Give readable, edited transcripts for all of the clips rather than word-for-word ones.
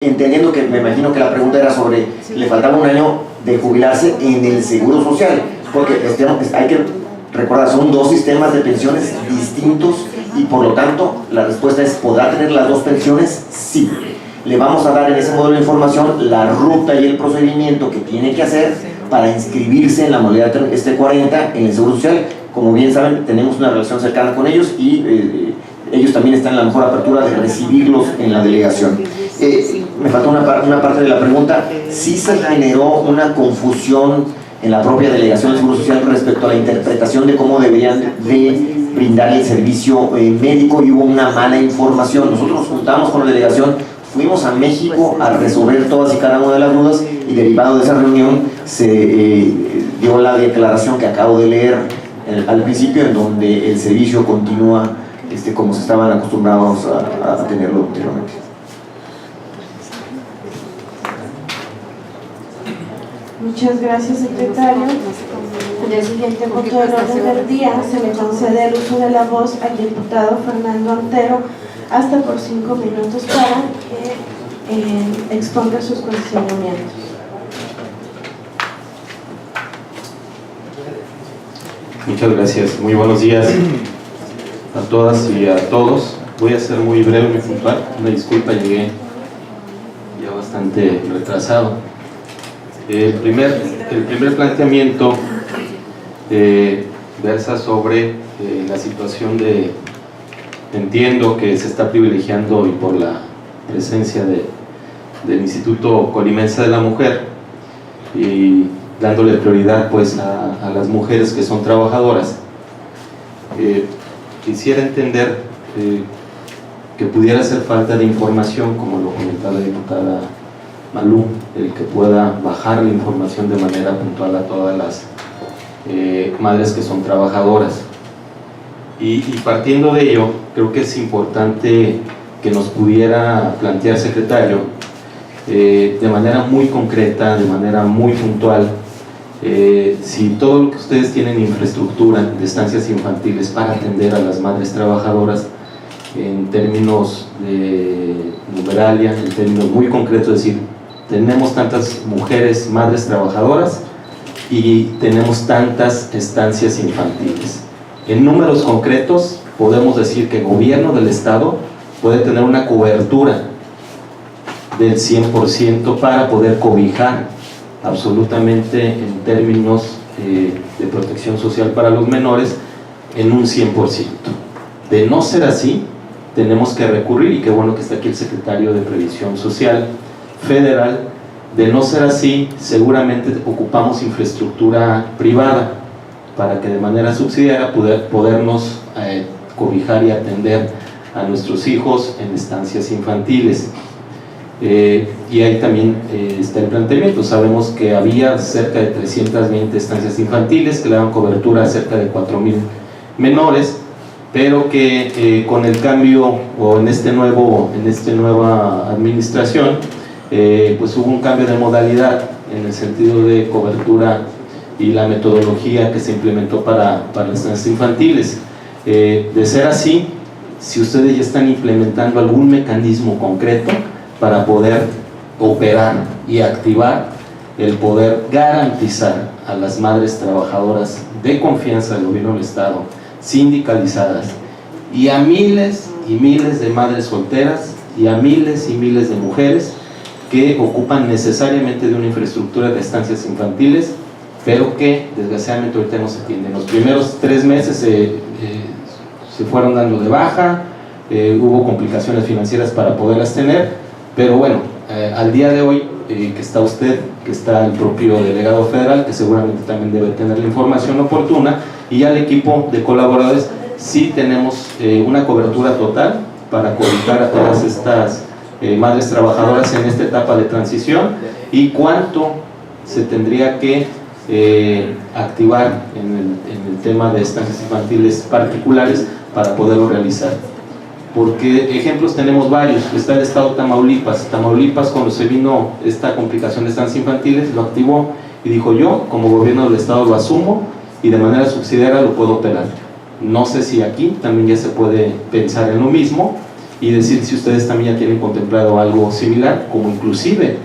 entendiendo que me imagino que la pregunta era sobre le faltaba un año de jubilarse en el Seguro Social, porque hay que recordar, son dos sistemas de pensiones distintos y por lo tanto la respuesta es, ¿podrá tener las dos pensiones? Sí. Le vamos a dar en ese módulo de información la ruta y el procedimiento que tiene que hacer para inscribirse en la modalidad 40 en el Seguro Social. Como bien saben, tenemos una relación cercana con ellos y ellos también están en la mejor apertura de recibirlos en la delegación. Me faltó una parte de la pregunta. Sí se generó una confusión en la propia delegación del Seguro Social respecto a la interpretación de cómo deberían de brindar el servicio médico y hubo una mala información. Nosotros nos juntamos con la delegación, fuimos a México a resolver todas y cada una de las dudas y derivado de esa reunión se dio la declaración que acabo de leer al principio, en donde el servicio continúa como se estaban acostumbrados a tenerlo anteriormente. Muchas gracias, secretario. En el siguiente punto del orden del día se le concede el uso de la voz al diputado Fernando Antero hasta por 5 minutos para que exponga sus cuestionamientos. Muchas gracias. Muy buenos días a todas y a todos. Voy a ser muy breve, muy puntual. Una disculpa, llegué ya bastante retrasado. El primer planteamiento versa sobre la situación de, entiendo que se está privilegiando y por la presencia del Instituto Colimense de la Mujer y dándole prioridad pues a las mujeres que son trabajadoras. Quisiera entender que pudiera hacer falta de información, como lo comentaba la diputada Malú, el que pueda bajar la información de manera puntual a todas las madres que son trabajadoras. Y partiendo de ello, creo que es importante que nos pudiera plantear, secretario, de manera muy concreta, de manera muy puntual, si todo lo que ustedes tienen infraestructura de estancias infantiles para atender a las madres trabajadoras en términos de numeralia, en términos muy concretos, es decir, tenemos tantas mujeres madres trabajadoras y tenemos tantas estancias infantiles. En números concretos podemos decir que el gobierno del estado puede tener una cobertura del 100% para poder cobijar absolutamente en términos de protección social para los menores en un 100%. De no ser así, tenemos que recurrir, y qué bueno que está aquí el secretario de Previsión Social Federal, de no ser así, seguramente ocupamos infraestructura privada para que de manera subsidiaria podernos cobijar y atender a nuestros hijos en estancias infantiles. Y ahí también está el planteamiento. Sabemos que había cerca de 320 estancias infantiles que le daban cobertura a cerca de 4,000 menores, pero que con el cambio o en esta nueva administración pues hubo un cambio de modalidad en el sentido de cobertura y la metodología que se implementó para las estancias infantiles. De ser así, si ustedes ya están implementando algún mecanismo concreto para poder operar y activar el poder garantizar a las madres trabajadoras de confianza del gobierno del estado, sindicalizadas, y a miles y miles de madres solteras y a miles y miles de mujeres que ocupan necesariamente de una infraestructura de estancias infantiles, pero que desgraciadamente ahorita no se atienden. Los primeros 3 meses se fueron dando de baja, hubo complicaciones financieras para poderlas tener, pero bueno, al día de hoy que está usted, que está el propio delegado federal, que seguramente también debe tener la información oportuna, y ya el equipo de colaboradores, sí tenemos una cobertura total para cobijar a todas estas madres trabajadoras en esta etapa de transición, y cuánto se tendría que activar en el tema de estancias infantiles particulares para poderlo realizar. Porque ejemplos tenemos varios. Está el estado Tamaulipas. Tamaulipas, cuando se vino esta complicación de estancias infantiles, lo activó y dijo: yo como gobierno del estado lo asumo y de manera subsidiaria lo puedo operar. No sé si aquí también ya se puede pensar en lo mismo, y decir si ustedes también ya tienen contemplado algo similar, como inclusive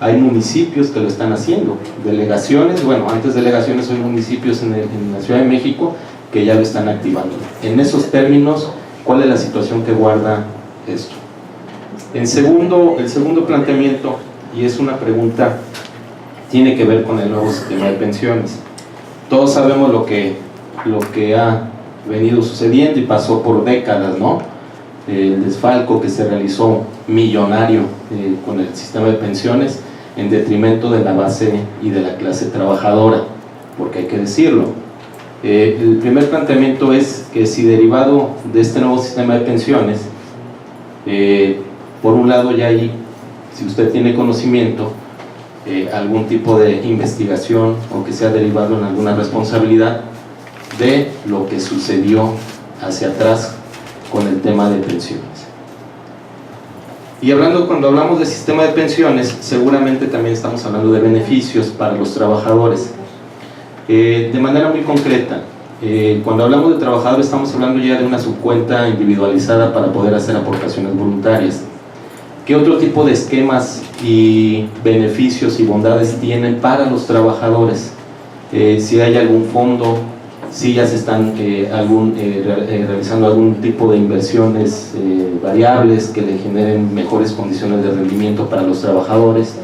hay municipios que lo están haciendo, delegaciones, bueno, antes delegaciones hay municipios en la Ciudad de México que ya lo están activando. En esos términos, ¿cuál es la situación que guarda esto? El segundo planteamiento, y es una pregunta, tiene que ver con el nuevo sistema de pensiones. Todos sabemos lo que ha venido sucediendo y pasó por décadas, ¿no? El desfalco que se realizó millonario con el sistema de pensiones en detrimento de la base y de la clase trabajadora, porque hay que decirlo. El primer planteamiento es que si derivado de este nuevo sistema de pensiones, por un lado ya hay, si usted tiene conocimiento, algún tipo de investigación o que sea derivado en alguna responsabilidad de lo que sucedió hacia atrás con el tema de pensiones. Y cuando hablamos de sistema de pensiones, seguramente también estamos hablando de beneficios para los trabajadores. De manera muy concreta, cuando hablamos de trabajadores estamos hablando ya de una subcuenta individualizada para poder hacer aportaciones voluntarias. ¿Qué otro tipo de esquemas y beneficios y bondades tienen para los trabajadores? Si hay algún fondo, si ya se están realizando algún tipo de inversiones variables que le generen mejores condiciones de rendimiento para los trabajadores.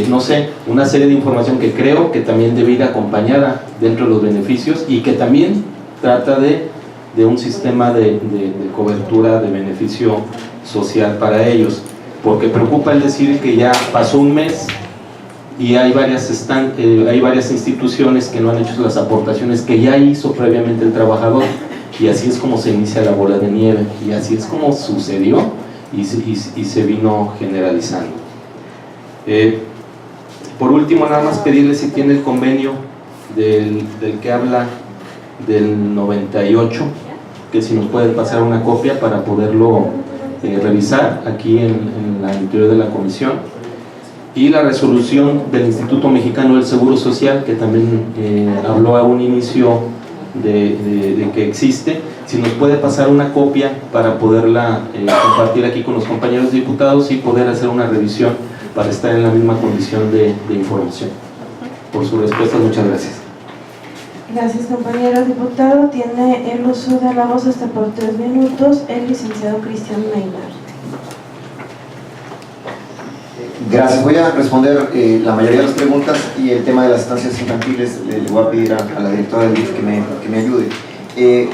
No sé, una serie de información que creo que también debe ir acompañada dentro de los beneficios y que también trata de un sistema de cobertura de beneficio social para ellos, porque preocupa el decir que ya pasó un mes y hay varias instituciones que no han hecho las aportaciones que ya hizo previamente el trabajador, y así es como se inicia la bola de nieve, y así es como sucedió y se vino generalizando. Por último, nada más pedirle si tiene el convenio del que habla del 98, que si nos puede pasar una copia para poderlo revisar aquí en la interior de la comisión, y la resolución del Instituto Mexicano del Seguro Social, que también habló a un inicio de que existe. Si nos puede pasar una copia para poderla compartir aquí con los compañeros diputados y poder hacer una revisión para estar en la misma condición de información. Por su respuesta, muchas gracias. Gracias, compañero diputado. Tiene el uso de la voz hasta por 3 minutos el licenciado Cristian Maynard. Gracias. Voy a responder la mayoría de las preguntas, y el tema de las estancias infantiles le voy a pedir a la directora del DIF que me ayude.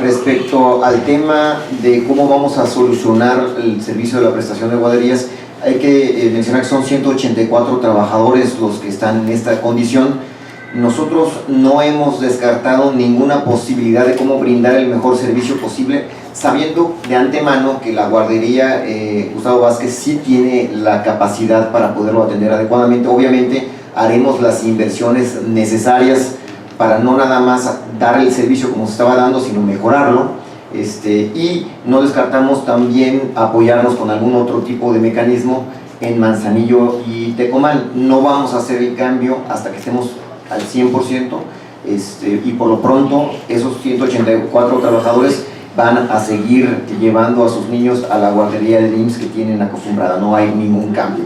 Respecto al tema de cómo vamos a solucionar el servicio de la prestación de guarderías, hay que mencionar que son 184 trabajadores los que están en esta condición. Nosotros no hemos descartado ninguna posibilidad de cómo brindar el mejor servicio posible, sabiendo de antemano que la guardería Gustavo Vázquez sí tiene la capacidad para poderlo atender adecuadamente. Obviamente haremos las inversiones necesarias para no nada más dar el servicio como se estaba dando, sino mejorarlo. Y no descartamos también apoyarnos con algún otro tipo de mecanismo en Manzanillo y Tecomán. No vamos a hacer el cambio hasta que estemos al 100%, y por lo pronto esos 184 trabajadores van a seguir llevando a sus niños a la guardería del IMSS que tienen acostumbrada, no hay ningún cambio.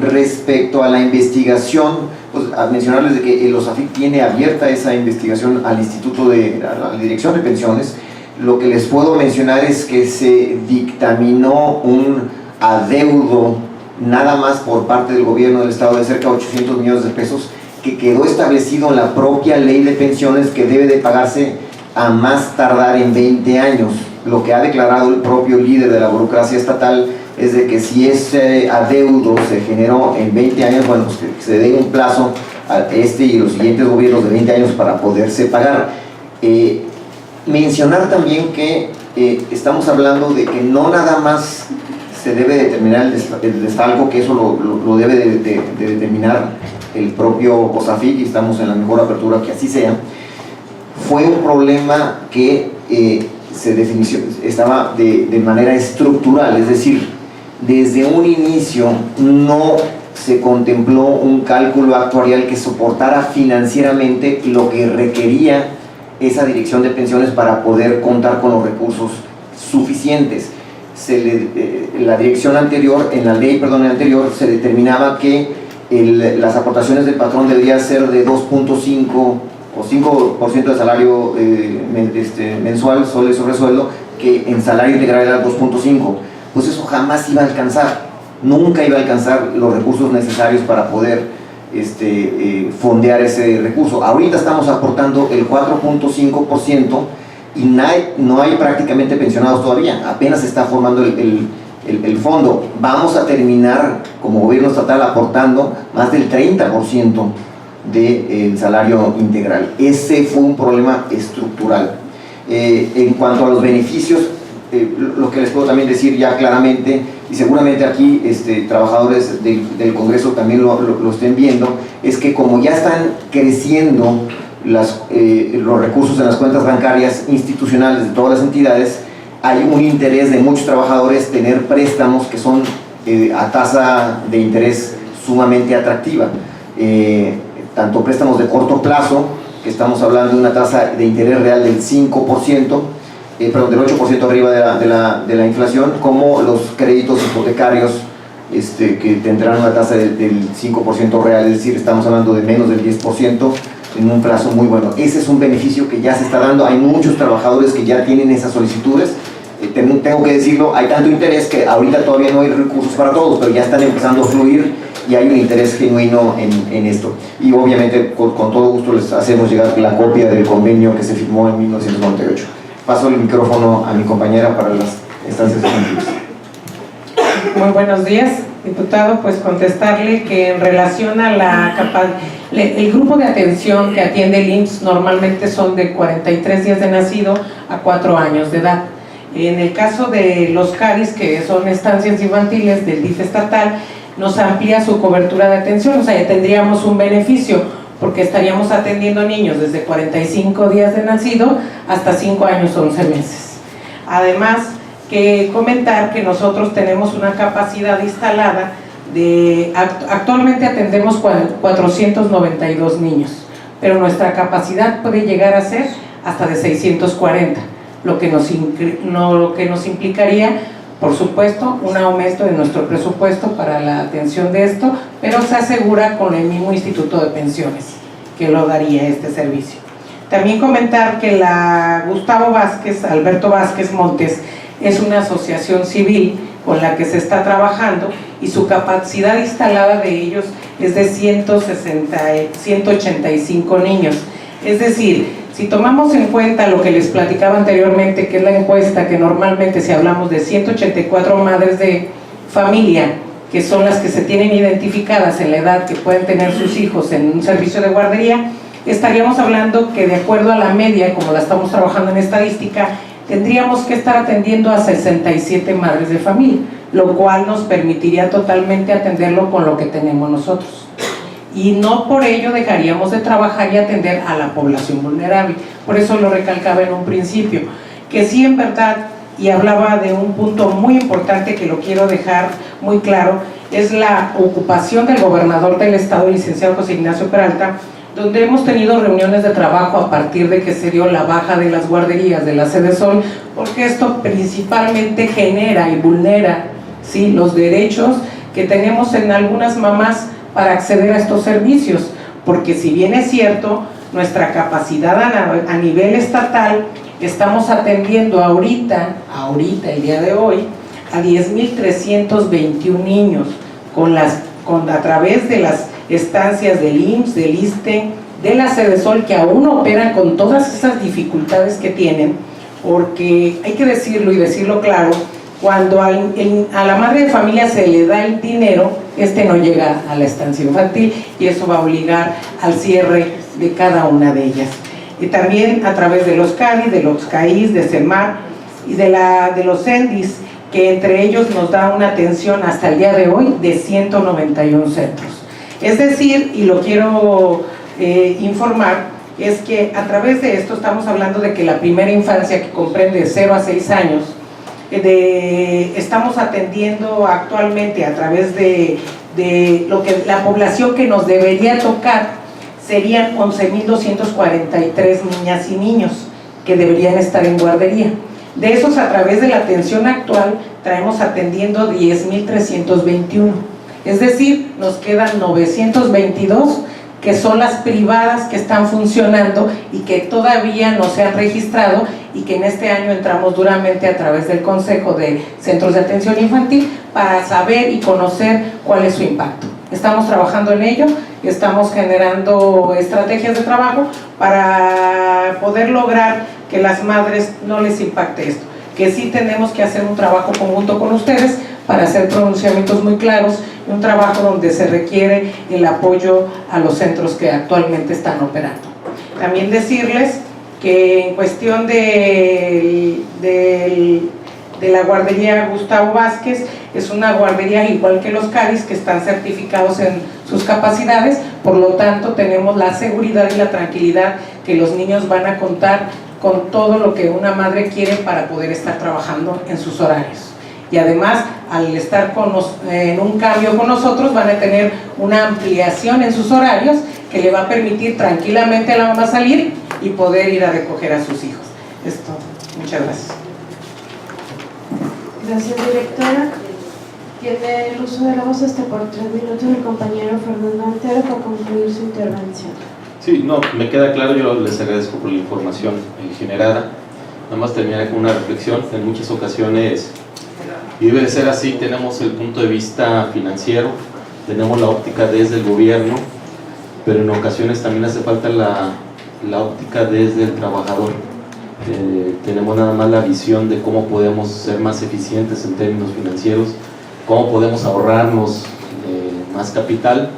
Respecto a la investigación, pues a mencionarles de que el OSAFIP tiene abierta esa investigación al Instituto a la Dirección de Pensiones. Lo que les puedo mencionar es que se dictaminó un adeudo nada más por parte del gobierno del estado de cerca de 800 millones de pesos, que quedó establecido en la propia ley de pensiones que debe de pagarse a más tardar en 20 años. Lo que ha declarado el propio líder de la burocracia estatal es de que si ese adeudo se generó en 20 años, bueno, pues que se dé un plazo a este y los siguientes gobiernos de 20 años para poderse pagar. Mencionar también que estamos hablando de que no nada más se debe determinar el desfalco, que eso lo debe de determinar el propio OSAFIP, y estamos en la mejor apertura que así sea. Fue un problema que estaba de manera estructural, es decir, desde un inicio no se contempló un cálculo actuarial que soportara financieramente lo que requería esa dirección de pensiones para poder contar con los recursos suficientes. la dirección anterior, en la ley anterior, se determinaba que las aportaciones del patrón deberían ser de 2.5 o 5% de salario mensual, sueldo sobre sueldo, que en salario integral era 2.5. Pues eso jamás iba a alcanzar, nunca iba a alcanzar los recursos necesarios para poder fondear ese recurso. Ahorita estamos aportando el 4.5% y no hay prácticamente pensionados todavía, apenas se está formando el fondo. Vamos a terminar como gobierno estatal aportando más del 30% del salario integral. Ese fue un problema estructural. En cuanto a los beneficios, lo que les puedo también decir ya claramente, y seguramente aquí trabajadores del Congreso también lo estén viendo, es que como ya están creciendo los recursos en las cuentas bancarias institucionales de todas las entidades, hay un interés de muchos trabajadores tener préstamos que son a tasa de interés sumamente atractiva, tanto préstamos de corto plazo, que estamos hablando de una tasa de interés real del 5%, perdón, del 8% arriba de la inflación, como los créditos hipotecarios que tendrán una tasa del 5% real, es decir, estamos hablando de menos del 10% en un plazo muy bueno. Ese es un beneficio que ya se está dando, hay muchos trabajadores que ya tienen esas solicitudes. Tengo que decirlo, hay tanto interés que ahorita todavía no hay recursos para todos, pero ya están empezando a fluir y hay un interés genuino en esto. Y obviamente con todo gusto les hacemos llegar la copia del convenio que se firmó en 1998. Paso el micrófono a mi compañera para las instancias definitivas. Muy buenos días, diputado. Pues contestarle que en relación a el grupo de atención que atiende el IMSS normalmente son de 43 días de nacido a 4 años de edad. En el caso de los CARIS, que son estancias infantiles del DIF estatal, nos amplía su cobertura de atención, o sea, ya tendríamos un beneficio, porque estaríamos atendiendo niños desde 45 días de nacido hasta 5 años 11 meses. Además, que comentar que nosotros tenemos una capacidad instalada actualmente atendemos 492 niños, pero nuestra capacidad puede llegar a ser hasta de 640, lo que nos implicaría, por supuesto, un aumento de nuestro presupuesto para la atención de esto, pero se asegura con el mismo Instituto de Pensiones que lo daría este servicio. También comentar que la Alberto Vázquez Montes es una asociación civil con la que se está trabajando y su capacidad instalada de ellos es de 185 niños. Es decir, si tomamos en cuenta lo que les platicaba anteriormente, que es la encuesta, que normalmente si hablamos de 184 madres de familia, que son las que se tienen identificadas en la edad que pueden tener sus hijos en un servicio de guardería, estaríamos hablando que de acuerdo a la media, como la estamos trabajando en estadística, tendríamos que estar atendiendo a 67 madres de familia, lo cual nos permitiría totalmente atenderlo con lo que tenemos nosotros. Y no por ello dejaríamos de trabajar y atender a la población vulnerable. Por eso lo recalcaba en un principio, que sí, en verdad, y hablaba de un punto muy importante que lo quiero dejar muy claro, es la ocupación del gobernador del estado, el licenciado José Ignacio Peralta, donde hemos tenido reuniones de trabajo a partir de que se dio la baja de las guarderías de la Sede Sol, porque esto principalmente genera y vulnera, ¿sí?, los derechos que tenemos en algunas mamás para acceder a estos servicios, porque si bien es cierto, nuestra capacidad a nivel estatal, estamos atendiendo ahorita, el día de hoy, a 10.321 niños a través de las estancias del IMSS, del ISSSTE, de la Sede Sol, que aún operan con todas esas dificultades que tienen, porque hay que decirlo y decirlo claro, cuando a la madre de familia se le da el dinero, no llega a la estancia infantil y eso va a obligar al cierre de cada una de ellas. Y también a través de los CARI, de los CAIS, de CEMAR y de los CENDIS, que entre ellos nos da una atención hasta el día de hoy de 191 centros. Es decir, y lo quiero informar, es que a través de esto estamos hablando de que la primera infancia, que comprende de 0 a 6 años, estamos atendiendo actualmente a través de lo que la población que nos debería tocar serían 11.243 niñas y niños que deberían estar en guardería. De esos, a través de la atención actual, traemos atendiendo 10.321. Es decir, nos quedan 922, que son las privadas que están funcionando y que todavía no se han registrado, y que en este año entramos duramente a través del Consejo de Centros de Atención Infantil para saber y conocer cuál es su impacto. Estamos trabajando en ello, estamos generando estrategias de trabajo para poder lograr que las madres no les impacte esto, que sí tenemos que hacer un trabajo conjunto con ustedes para hacer pronunciamientos muy claros, y un trabajo donde se requiere el apoyo a los centros que actualmente están operando. También decirles que en cuestión de la guardería Gustavo Vázquez, es una guardería igual que los CARIS, que están certificados en sus capacidades, por lo tanto tenemos la seguridad y la tranquilidad que los niños van a contar con todo lo que una madre quiere para poder estar trabajando en sus horarios. Y además, al estar en un cambio con nosotros, van a tener una ampliación en sus horarios que le va a permitir tranquilamente a la mamá salir y poder ir a recoger a sus hijos. Esto, muchas gracias. Gracias, directora. Tiene el uso de la voz hasta por 3 minutos el compañero Fernando Antero para concluir su intervención. Sí, no, me queda claro, yo les agradezco por la información generada. Nada más terminar con una reflexión. En muchas ocasiones, y debe de ser así, tenemos el punto de vista financiero, tenemos la óptica desde el gobierno, pero en ocasiones también hace falta la óptica desde el trabajador. Tenemos nada más la visión de cómo podemos ser más eficientes en términos financieros, cómo podemos ahorrarnos más capital,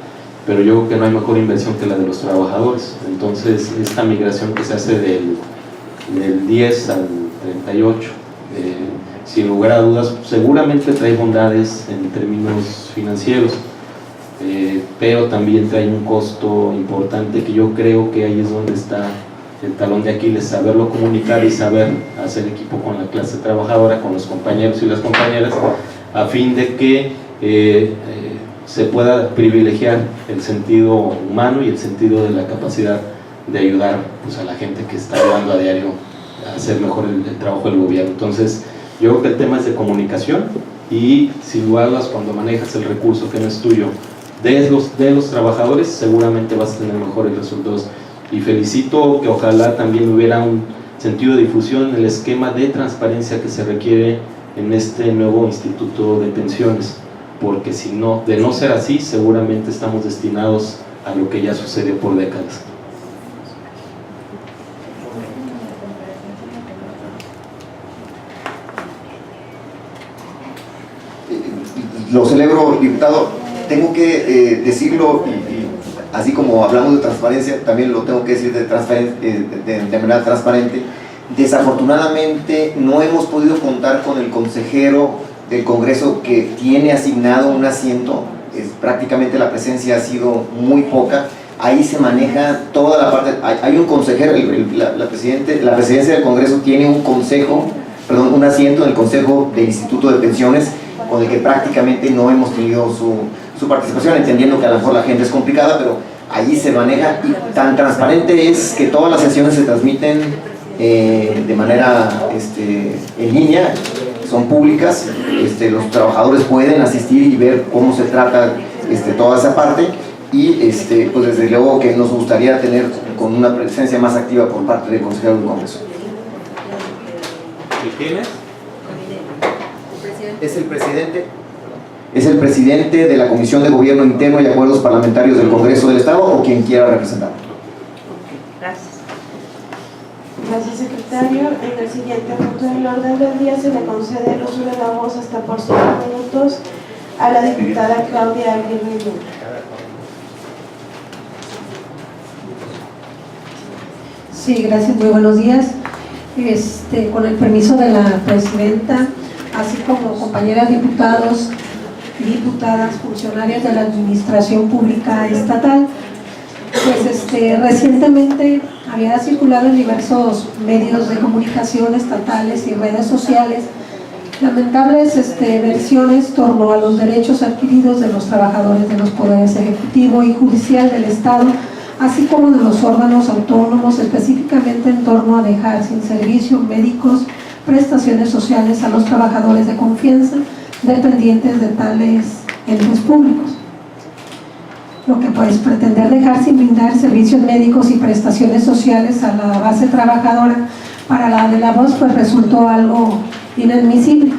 pero yo creo que no hay mejor inversión que la de los trabajadores. Entonces, esta migración que se hace del 10 al 38, sin lugar a dudas, seguramente trae bondades en términos financieros, pero también trae un costo importante que yo creo que ahí es donde está el talón de Aquiles, saberlo comunicar y saber hacer equipo con la clase trabajadora, con los compañeros y las compañeras, a fin de que se pueda privilegiar el sentido humano y el sentido de la capacidad de ayudar, pues, a la gente que está ayudando a diario a hacer mejor el trabajo del gobierno. Entonces, yo creo que el tema es de comunicación, y sin lugar a dudas, cuando manejas el recurso que no es tuyo de los trabajadores, seguramente vas a tener mejores resultados. Y felicito que ojalá también hubiera un sentido de difusión en el esquema de transparencia que se requiere en este nuevo instituto de pensiones, porque si no, de no ser así, seguramente estamos destinados a lo que ya sucedió por décadas. Lo celebro, diputado. Tengo que decirlo, y así como hablamos de transparencia, también lo tengo que decir de manera transparente. Desafortunadamente no hemos podido contar con el consejero del Congreso que tiene asignado un asiento. Prácticamente la presencia ha sido muy poca. Ahí se maneja toda la parte. Hay un consejero, la presidencia del Congreso tiene un asiento en el Consejo del Instituto de Pensiones, con el que prácticamente no hemos tenido su participación, entendiendo que a lo mejor la gente es complicada, pero allí se maneja, y tan transparente es que todas las sesiones se transmiten de manera en línea, son públicas, los trabajadores pueden asistir y ver cómo se trata toda esa parte, y pues desde luego que nos gustaría tener con una presencia más activa por parte del consejero del Congreso. ¿Y quién es? Es el presidente de la Comisión de Gobierno Interno y Acuerdos Parlamentarios del Congreso del Estado, o quien quiera representarlo. Gracias. Gracias, secretario. En el siguiente punto del orden del día se le concede el uso de la voz hasta por 5 minutos a la diputada Claudia Aguirre Luna. Sí, gracias, muy buenos días. Con el permiso de la presidenta, así como compañeras diputados y diputadas, funcionarias de la Administración Pública Estatal, pues recientemente había circulado en diversos medios de comunicación estatales y redes sociales lamentables versiones en torno a los derechos adquiridos de los trabajadores de los poderes ejecutivo y judicial del Estado, así como de los órganos autónomos, específicamente en torno a dejar sin servicio médicos prestaciones sociales a los trabajadores de confianza dependientes de tales entes públicos. Lo que pues pretender dejar sin brindar servicios médicos y prestaciones sociales a la base trabajadora para la de la voz pues resultó algo inadmisible,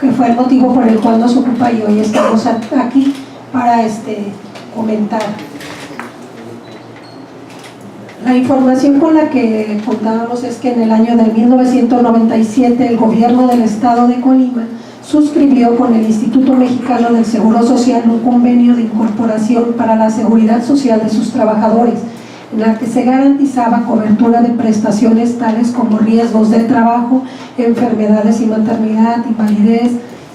que fue el motivo por el cual nos ocupa y hoy estamos aquí para comentar. La información con la que contábamos es que en el año de 1997 el gobierno del estado de Colima suscribió con el Instituto Mexicano del Seguro Social un convenio de incorporación para la seguridad social de sus trabajadores, en la que se garantizaba cobertura de prestaciones tales como riesgos de trabajo, enfermedades y maternidad, invalidez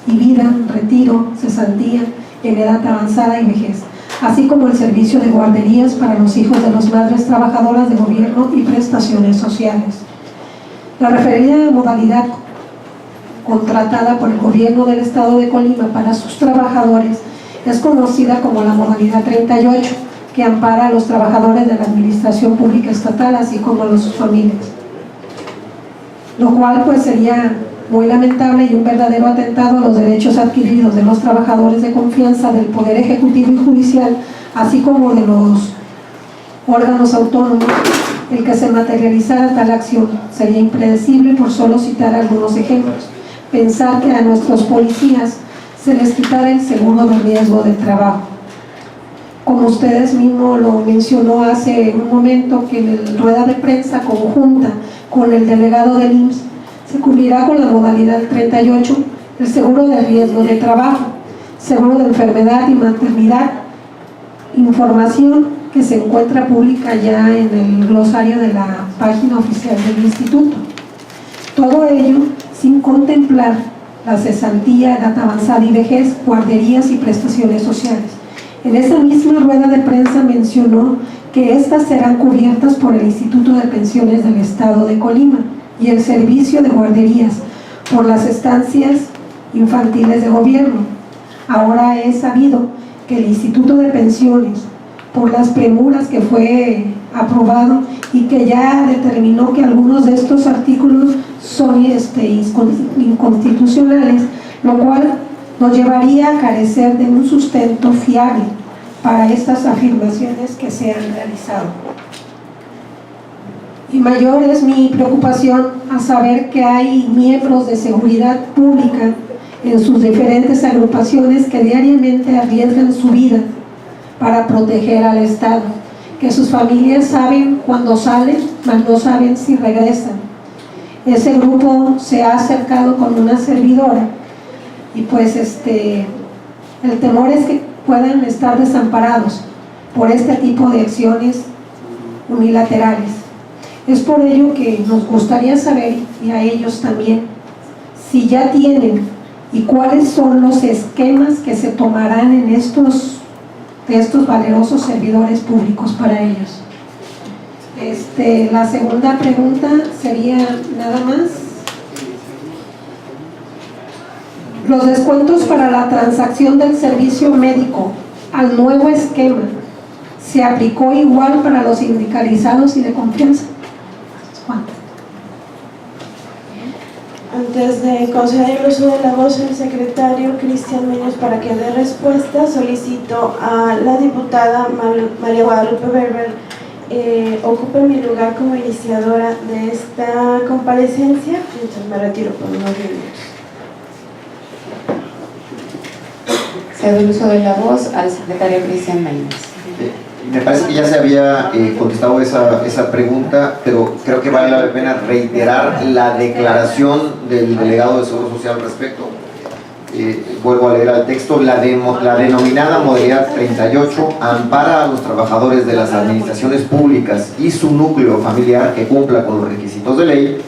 y vida, retiro, cesantía, en edad avanzada y vejez, así como el servicio de guarderías para los hijos de las madres trabajadoras de gobierno y prestaciones sociales. La referida modalidad contratada por el gobierno del estado de Colima para sus trabajadores es conocida como la modalidad 38, que ampara a los trabajadores de la administración pública estatal, así como a sus familias, lo cual pues sería muy lamentable y un verdadero atentado a los derechos adquiridos de los trabajadores de confianza del Poder Ejecutivo y Judicial, así como de los órganos autónomos. El que se materializara tal acción sería impredecible, por solo citar algunos ejemplos. Pensar que a nuestros policías se les quitara el seguro de riesgo de trabajo. Como ustedes mismos lo mencionó hace un momento, que en la rueda de prensa conjunta con el delegado del IMSS se cubrirá con la modalidad 38 el seguro de riesgo de trabajo, seguro de enfermedad y maternidad, información que se encuentra pública ya en el glosario de la página oficial del instituto. Todo ello sin contemplar la cesantía, edad avanzada y vejez, guarderías y prestaciones sociales. En esa misma rueda de prensa mencionó que estas serán cubiertas por el Instituto de Pensiones del Estado de Colima y el Servicio de Guarderías por las estancias infantiles de gobierno. Ahora es sabido que el Instituto de Pensiones, por las premuras que fue aprobado y que ya determinó que algunos de estos artículos son inconstitucionales, lo cual nos llevaría a carecer de un sustento fiable para estas afirmaciones que se han realizado. Y mayor es mi preocupación a saber que hay miembros de seguridad pública en sus diferentes agrupaciones que diariamente arriesgan su vida para proteger al Estado, que sus familias saben cuándo salen, mas no saben si regresan. Ese grupo se ha acercado con una servidora y pues el temor es que puedan estar desamparados por este tipo de acciones unilaterales. Es por ello que nos gustaría saber, y a ellos también, si ya tienen y cuáles son los esquemas que se tomarán en de estos valerosos servidores públicos para ellos. La segunda pregunta sería nada más. Los descuentos para la transacción del servicio médico al nuevo esquema, ¿se aplicó igual para los sindicalizados y de confianza? Juan. Antes de conceder el uso de la voz al secretario Cristian Muñoz para que dé respuesta, solicito a la diputada María Guadalupe Berber ocupe mi lugar como iniciadora de esta comparecencia, entonces me retiro por unos minutos. Cedo el uso de la voz al secretario Cristian Muñoz. Me parece que ya se había contestado esa pregunta, pero creo que vale la pena reiterar la declaración del delegado de Seguro Social al respecto. Vuelvo a leer al texto. La denominada modalidad 38 ampara a los trabajadores de las administraciones públicas y su núcleo familiar que cumpla con los requisitos de ley,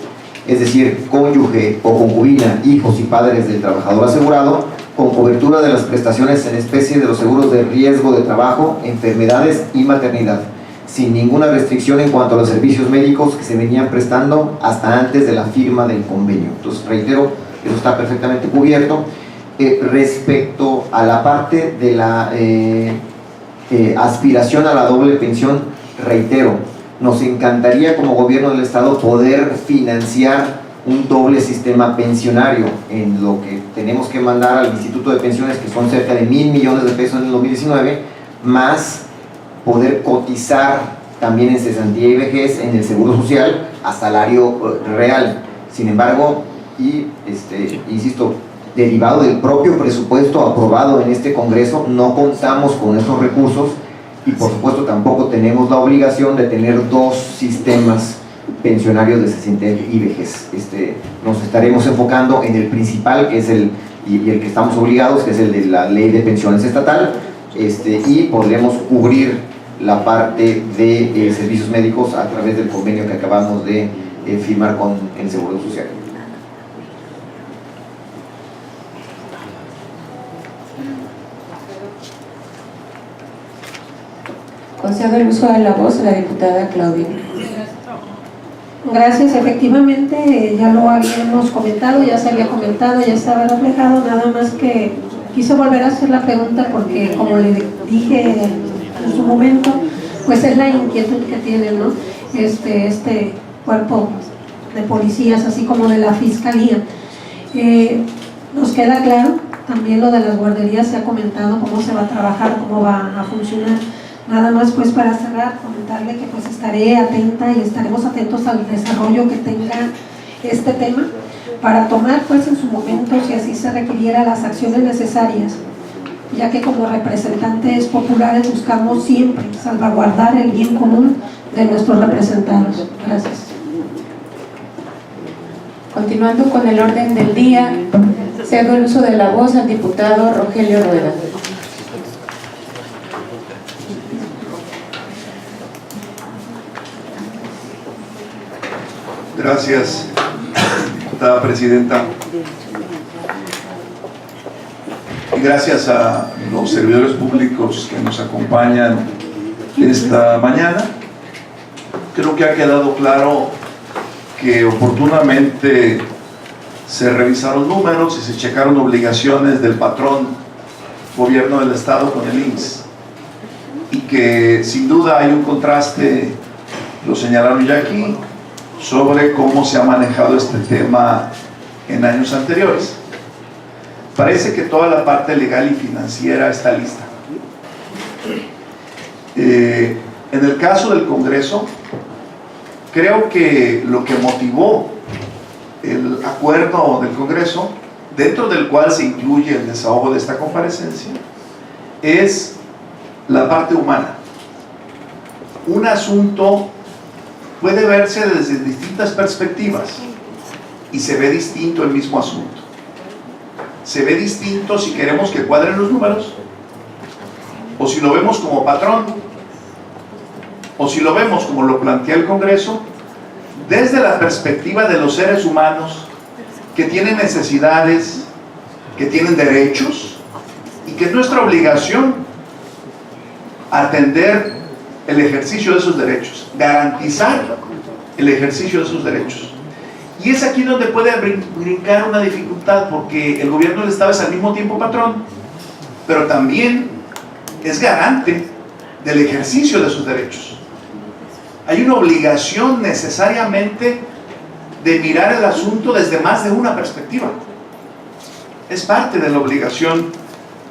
es decir, cónyuge o concubina, hijos y padres del trabajador asegurado, con cobertura de las prestaciones en especie de los seguros de riesgo de trabajo, enfermedades y maternidad, sin ninguna restricción en cuanto a los servicios médicos que se venían prestando hasta antes de la firma del convenio. Entonces, reitero, eso está perfectamente cubierto. Respecto a la parte de la aspiración a la doble pensión, reitero, nos encantaría como gobierno del Estado poder financiar un doble sistema pensionario, en lo que tenemos que mandar al Instituto de Pensiones, que son cerca de 1,000 millones de pesos en el 2019, más poder cotizar también en cesantía y vejez en el Seguro Social a salario real. Sin embargo, insisto, derivado del propio presupuesto aprobado en este Congreso, no contamos con esos recursos y por supuesto tampoco tenemos la obligación de tener dos sistemas pensionarios de cesantía y vejez. Nos estaremos enfocando en el principal, que es el que estamos obligados, que es el de la Ley de Pensiones Estatal, y podremos cubrir la parte de servicios médicos a través del convenio que acabamos de firmar con el Seguro Social. Concedo el uso de la voz a la diputada Claudia. Gracias, efectivamente ya lo habíamos comentado, ya se había comentado, ya estaba reflejado, nada más que quise volver a hacer la pregunta porque, como le dije en su momento, pues es la inquietud que tiene, ¿no? Este cuerpo de policías, así como de la Fiscalía. Nos queda claro, también lo de las guarderías se ha comentado, cómo se va a trabajar, cómo va a funcionar. Nada más pues para cerrar, comentarle que pues estaré atenta y estaremos atentos al desarrollo que tenga este tema para tomar pues en su momento, si así se requiriera, las acciones necesarias, ya que como representantes populares buscamos siempre salvaguardar el bien común de nuestros representados. Gracias. Continuando con el orden del día, cedo el uso de la voz al diputado Rogelio Rueda. Gracias, diputada presidenta. Y gracias a los servidores públicos que nos acompañan esta mañana. Creo que ha quedado claro que oportunamente se revisaron números y se checaron obligaciones del patrón gobierno del Estado con el IMSS. Y que sin duda hay un contraste, lo señalaron ya aquí, sobre cómo se ha manejado este tema en años anteriores. Parece que toda la parte legal y financiera está lista. En el caso del Congreso, creo que lo que motivó el acuerdo del Congreso, dentro del cual se incluye el desahogo de esta comparecencia, es la parte humana. Un asunto puede verse desde distintas perspectivas y se ve distinto el mismo asunto. Se ve distinto si queremos que cuadren los números, o si lo vemos como patrón, o si lo vemos como lo plantea el Congreso, desde la perspectiva de los seres humanos que tienen necesidades, que tienen derechos, y que es nuestra obligación atender el ejercicio de esos derechos, garantizar el ejercicio de esos derechos. Y es aquí donde puede brincar una dificultad, porque el gobierno del Estado es al mismo tiempo patrón, pero también es garante del ejercicio de sus derechos. Hay una obligación necesariamente de mirar el asunto desde más de una perspectiva. Es parte de la obligación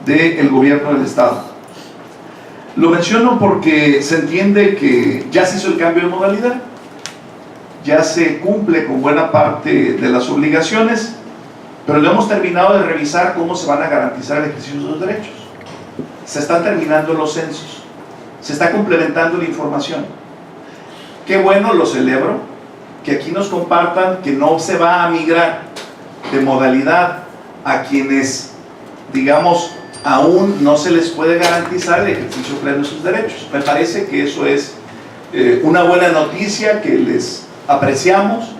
del gobierno del Estado. Lo menciono porque se entiende que ya se hizo el cambio de modalidad, ya se cumple con buena parte de las obligaciones, pero no hemos terminado de revisar cómo se van a garantizar el ejercicio de los derechos. Se están terminando los censos, se está complementando la información. Qué bueno, lo celebro, que aquí nos compartan que no se va a migrar de modalidad a quienes, digamos, aún no se les puede garantizar el ejercicio pleno de sus derechos. Me parece que eso es una buena noticia, que les apreciamos,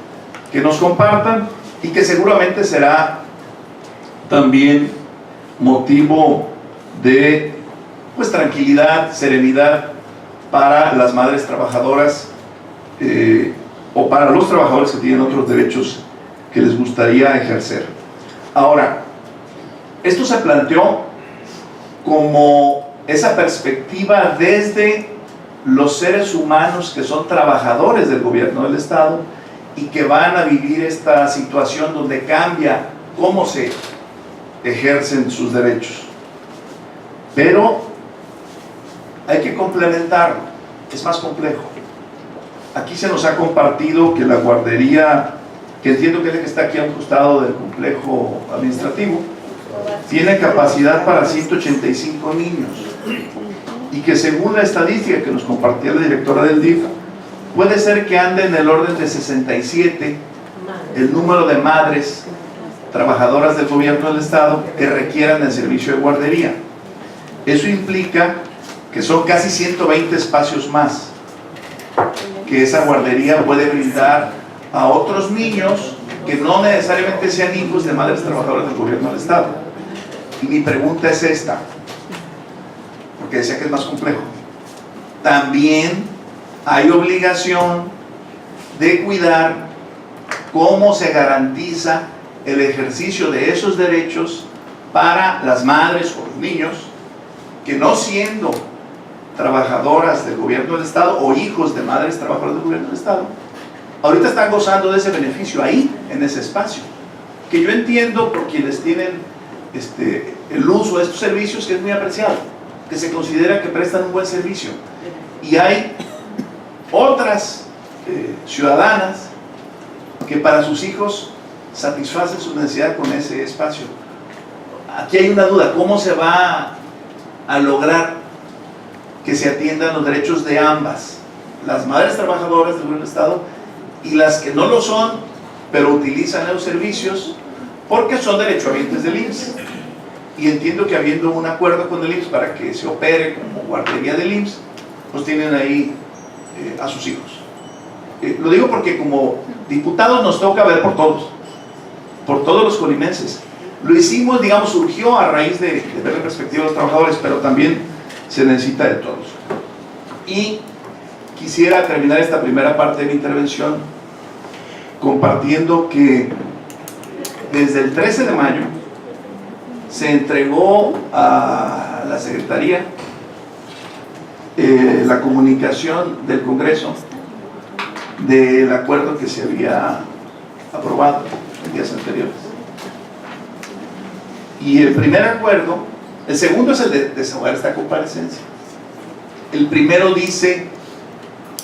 que nos compartan y que seguramente será también motivo de pues tranquilidad, serenidad para las madres trabajadoras o para los trabajadores que tienen otros derechos que les gustaría ejercer. Ahora, esto se planteó como esa perspectiva desde los seres humanos que son trabajadores del gobierno del Estado y que van a vivir esta situación donde cambia cómo se ejercen sus derechos. Pero hay que complementarlo, es más complejo. Aquí se nos ha compartido que la guardería, que entiendo que es la que está aquí a un costado del complejo administrativo, tiene capacidad para 185 niños y que según la estadística que nos compartía la directora del DIF, puede ser que ande en el orden de 67 el número de madres trabajadoras del gobierno del estado que requieran el servicio de guardería. Eso implica que son casi 120 espacios más que esa guardería puede brindar a otros niños que no necesariamente sean hijos de madres trabajadoras del gobierno del estado. Y mi pregunta es esta, porque decía que es más complejo. También hay obligación de cuidar cómo se garantiza el ejercicio de esos derechos para las madres o los niños que, no siendo trabajadoras del gobierno del estado o hijos de madres trabajadoras del gobierno del estado, ahorita están gozando de ese beneficio ahí, en ese espacio, que yo entiendo por quienes tienen el uso de estos servicios, que es muy apreciado, que se considera que prestan un buen servicio, y hay otras ciudadanas que para sus hijos satisfacen su necesidad con ese espacio. Aquí hay una duda, ¿cómo se va a lograr que se atiendan los derechos de ambas, las madres trabajadoras del gobierno del estado y las que no lo son, pero utilizan los servicios porque son derechohabientes del IMSS? Y entiendo que habiendo un acuerdo con el IMSS para que se opere como guardería del IMSS, pues tienen ahí a sus hijos. Lo digo porque como diputados nos toca ver por todos los colimenses. Lo hicimos, digamos, surgió a raíz de ver la perspectiva de los trabajadores, pero también se necesita de todos. Y quisiera terminar esta primera parte de mi intervención compartiendo que desde el 13 de mayo se entregó a la Secretaría la comunicación del Congreso del acuerdo que se había aprobado en días anteriores. Y el primer acuerdo, el segundo es el de desahogar esta comparecencia. El primero dice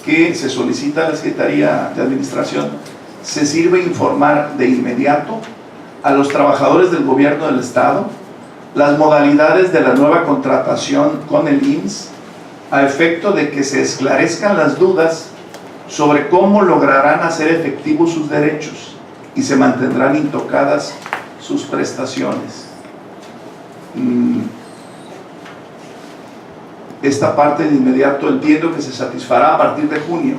que se solicita a la Secretaría de Administración se sirve informar de inmediato a los trabajadores del gobierno del estado las modalidades de la nueva contratación con el IMSS a efecto de que se esclarezcan las dudas sobre cómo lograrán hacer efectivos sus derechos y se mantendrán intocadas sus prestaciones. Esta parte de inmediato entiendo que se satisfará a partir de junio.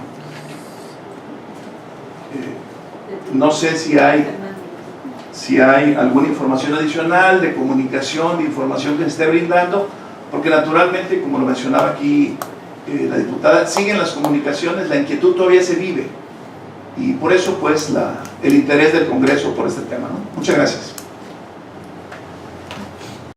No sé si hay alguna información adicional de comunicación, de información que se esté brindando, porque naturalmente, como lo mencionaba aquí la diputada, siguen las comunicaciones, la inquietud todavía se vive y por eso pues el interés del Congreso por este tema, ¿no? Muchas gracias.